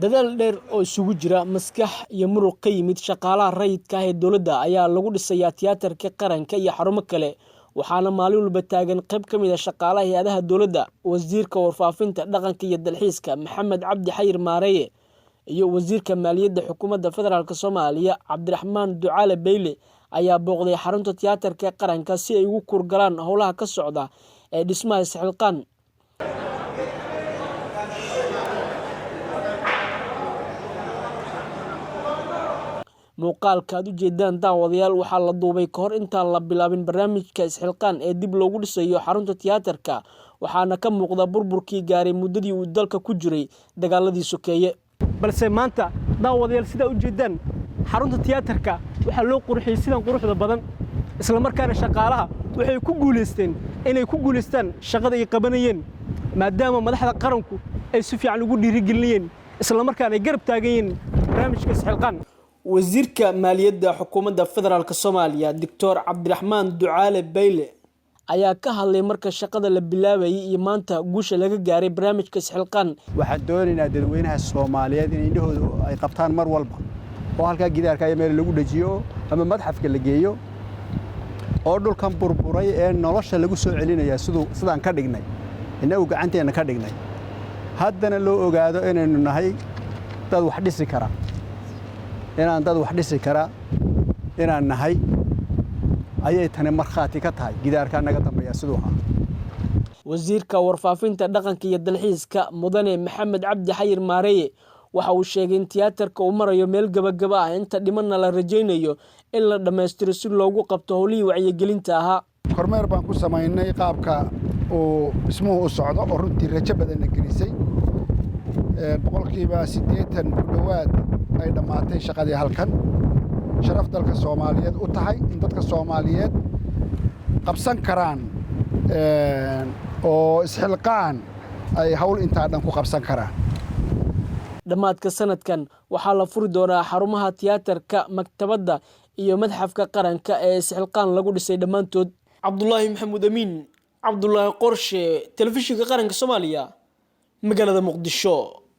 dadaal dheer oo isugu jira maskax iyo muruq ka yimid shaqaalaha rayidka ah ee dowladda ayaa lagu dhisayaa tiyaatarka qaranka iyo xarumo kale waxaana maalin walba taagan qayb ka mid ah shaqaalaha hay'adaha dowladda wasiirka warfaafinta dhaqanka iyo dalxiiska Maxamed Cabdi Xayir Maareeye iyo wasiirka maaliyadda xukuumadda federaalka Soomaaliya Cabdiraxmaan Ducaale Beyle ayaa booqday xarunta tiyaatarka qaranka si ay ugu kurgalaan howlaha ka socda ee dhismaha Isxilqaan. muuqaalka aad u jeedaan daawadayaal waxaa la duubay ka hor intaan la bilaabin barnaamijka Isxilqaan ee dib loogu dhisayo xarunta tiyaatarka waxaana ka muuqda burburkii gaaray muddadii uu dalka ku jiray dagaaladii sokeeye balse maanta daawadayaal sida u jeedaan xarunta tiyaatarka waxaa loo qurxiyay sidan quruxda badan isla markaana shaqaalaha waxay ku guuleysteen inay ku guuleystaan shaqada ay qabanayeen maadaama madaxda qaranku ay si fiican ugu dhiirigelinayeen isla markaana ay garab taagayeen barnaamijka Isxilqaan. wasiirka maaliyadda xukuumadda federaalka Soomaaliya Dr. Cabdiraxmaan Ducaale Beyle ayaa ka hadlay marka shaqada la bilaabayay iyo maanta guusha laga gaaray barnaamijka Isxilqaan. waxaan doonaynaa dadweynaha Soomaaliyeed in indhahoodu ay qabtaan mar walba oo halka gidaarka ay meel lagu dhajiyo ama madxafka la geeyo oo dhulkan burburay ee nolosha lagu soo celinaya sidaan ka dhignay inagu gacanteena ka dhignay haddana loo ogaado inaynu nahay dad wax dhisi kara inaan nahay ayay tani markhaati ka tahay gidaarka naga dambeeya sidoo ah wasiirka warfaafinta dhaqanka iyo dalxiiska mudane Maxamed Cabdi Xayir Maareeye waxa uu sheegay in tiyaatarka uu marayo meel gabagaba ah inta dhimanna la rajaynayo in la dhameystiro si loogu qabto howlihii wacyigelinta ahaa. kormeer baan ku samaynay qaabka uu dhismuhu u socdo oo runtii rajo badan gelisay boqolkiiba 80 ku dhawaad ay dhamaatay shaqadii halkan sharaf dalka Soomaaliyeed u tahay in dadka Soomaaliyeed qabsan karaan oo Isxilqaan ay hawl inta dhan ku qabsan karaan. dhamaadka sanadkan waxaa la furi doonaa xarumaha tiyaatarka maktabadda iyo madxafka qaranka ee Isxilqaan lagu dhisay dhamaantood. Cabdullaahi Maxamuud Amiin Cabdullaahi Qorshe telefishinka qaranka Soomaaliya magaalada Muqdisho.